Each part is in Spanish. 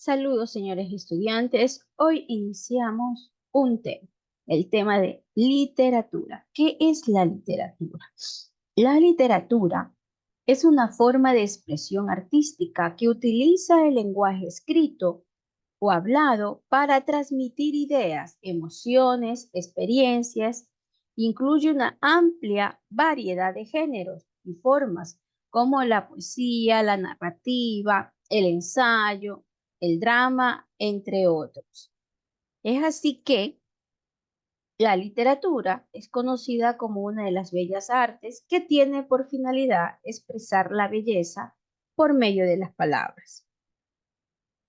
Saludos, señores estudiantes. Hoy iniciamos un tema, el tema de literatura. ¿Qué es la literatura? La literatura es una forma de expresión artística que utiliza el lenguaje escrito o hablado para transmitir ideas, emociones, experiencias. Incluye una amplia variedad de géneros y formas, como la poesía, la narrativa, el ensayo, el drama, entre otros. Es así que la literatura es conocida como una de las bellas artes que tiene por finalidad expresar la belleza por medio de las palabras.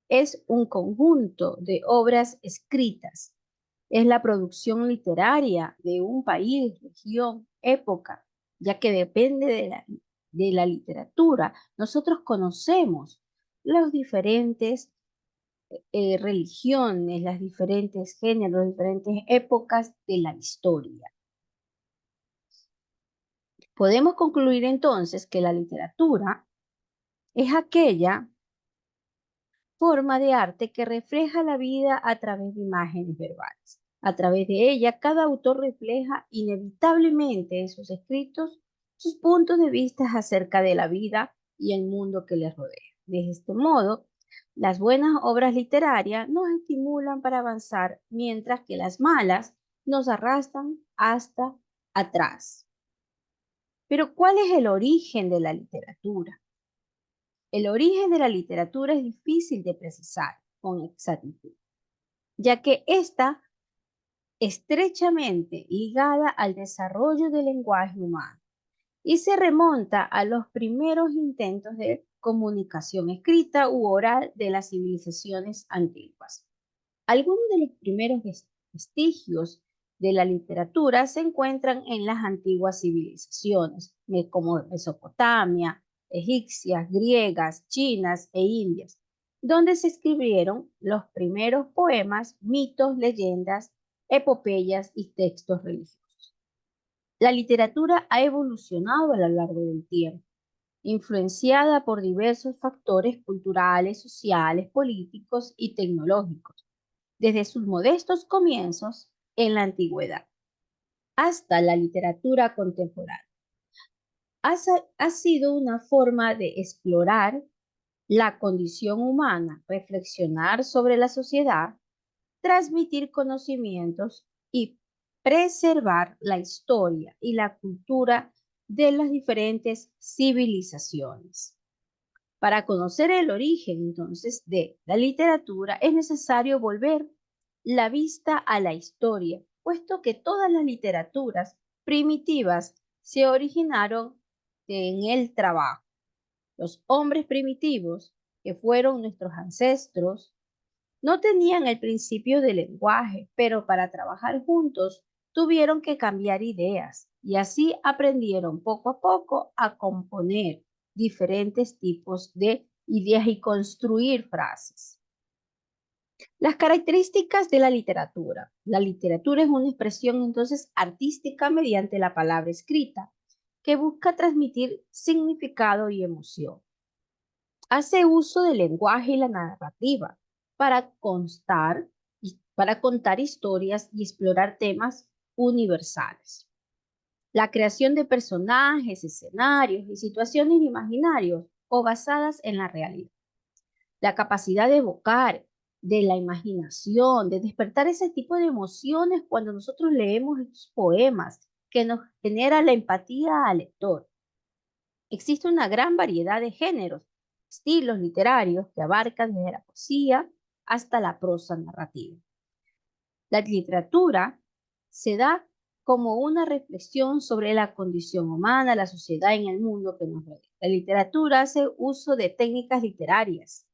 Es un conjunto de obras escritas. Es la producción literaria de un país, región, época, ya que depende de la literatura. Nosotros conocemos los diferentes religiones, las diferentes géneros, diferentes épocas de la historia. Podemos concluir entonces que la literatura es aquella forma de arte que refleja la vida a través de imágenes verbales. A través de ella, cada autor refleja inevitablemente en sus escritos sus puntos de vista acerca de la vida y el mundo que les rodea. De este modo, las buenas obras literarias nos estimulan para avanzar, mientras que las malas nos arrastran hasta atrás. Pero, ¿cuál es el origen de la literatura? El origen de la literatura es difícil de precisar con exactitud, ya que está estrechamente ligada al desarrollo del lenguaje humano y se remonta a los primeros intentos de comunicación escrita u oral de las civilizaciones antiguas. Algunos de los primeros vestigios de la literatura se encuentran en las antiguas civilizaciones, como Mesopotamia, egipcias, griegas, chinas e indias, donde se escribieron los primeros poemas, mitos, leyendas, epopeyas y textos religiosos. La literatura ha evolucionado a lo largo del tiempo, influenciada por diversos factores culturales, sociales, políticos y tecnológicos desde sus modestos comienzos en la antigüedad hasta la literatura contemporánea. Ha sido una forma de explorar la condición humana, reflexionar sobre la sociedad, transmitir conocimientos y preservar la historia y la cultura de las diferentes civilizaciones. Para conocer el origen entonces de la literatura es necesario volver la vista a la historia, puesto que todas las literaturas primitivas se originaron en el trabajo. Los hombres primitivos, que fueron nuestros ancestros, no tenían el principio del lenguaje, pero para trabajar juntos tuvieron que cambiar ideas y así aprendieron poco a poco a componer diferentes tipos de ideas y construir frases. Las características de la literatura. La literatura es una expresión entonces artística mediante la palabra escrita que busca transmitir significado y emoción. Hace uso del lenguaje y la narrativa para para contar historias y explorar temas universales. La creación de personajes, escenarios y situaciones imaginarios o basadas en la realidad. La capacidad de evocar, de la imaginación, de despertar ese tipo de emociones cuando nosotros leemos estos poemas que nos genera la empatía al lector. Existe una gran variedad de géneros, estilos literarios que abarcan desde la poesía hasta la prosa narrativa. La literatura se da como una reflexión sobre la condición humana, la sociedad en el mundo que nos rodea. La literatura hace uso de técnicas literarias,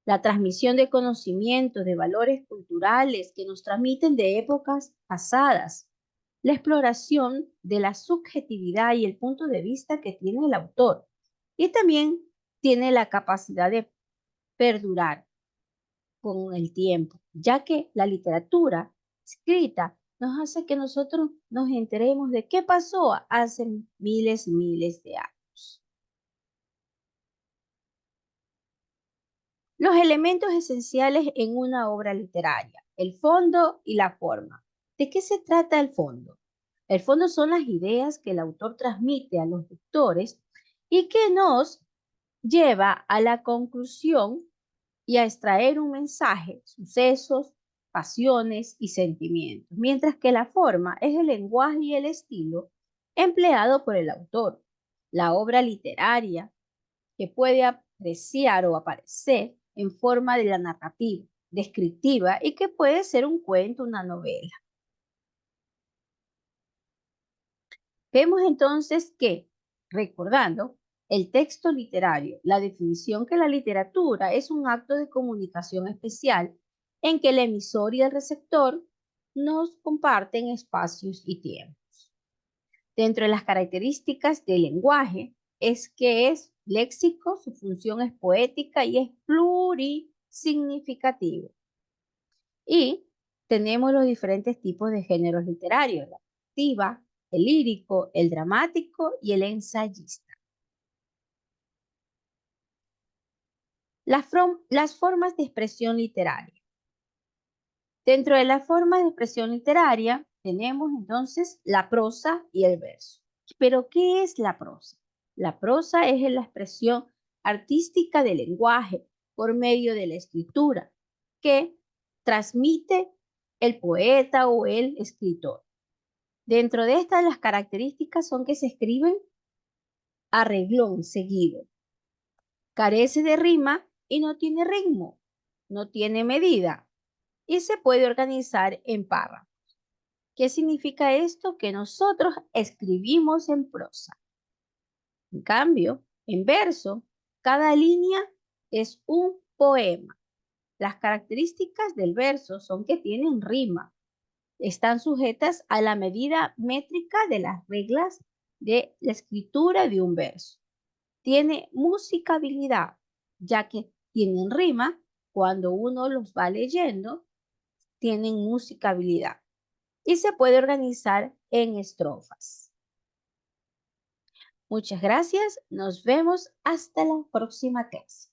la transmisión de conocimientos, de valores culturales que nos transmiten de épocas pasadas, la exploración de la subjetividad y el punto de vista que tiene el autor. Y también tiene la capacidad de perdurar con el tiempo, ya que la literatura escrita nos hace que nosotros nos enteremos de qué pasó hace miles y miles de años. Los elementos esenciales en una obra literaria, el fondo y la forma. ¿De qué se trata el fondo? El fondo son las ideas que el autor transmite a los lectores y que nos lleva a la conclusión y a extraer un mensaje, sucesos, pasiones y sentimientos, mientras que la forma es el lenguaje y el estilo empleado por el autor. La obra literaria que puede apreciar o aparecer en forma de la narrativa, descriptiva y que puede ser un cuento, una novela. Vemos entonces que, recordando, el texto literario, la definición que la literatura es un acto de comunicación especial en que el emisor y el receptor nos comparten espacios y tiempo. Dentro de las características del lenguaje es que es léxico, su función es poética y es plurisignificativo. Y tenemos los diferentes tipos de géneros literarios, la narrativa, el lírico, el dramático y el ensayista. Las formas de expresión literaria. Dentro de las formas de expresión literaria tenemos entonces la prosa y el verso. Pero, ¿qué es la prosa? La prosa es la expresión artística del lenguaje por medio de la escritura que transmite el poeta o el escritor. Dentro de estas, las características son que se escriben a reglón seguido, carece de rima y no tiene ritmo, no tiene medida y se puede organizar en párrafos. ¿Qué significa esto? Que nosotros escribimos en prosa. En cambio, en verso, cada línea es un poema. Las características del verso son que tienen rima, están sujetas a la medida métrica de las reglas de la escritura de un verso. Tiene musicabilidad, ya que tienen rima, cuando uno los va leyendo, tienen musicabilidad y se puede organizar en estrofas. Muchas gracias, nos vemos hasta la próxima clase.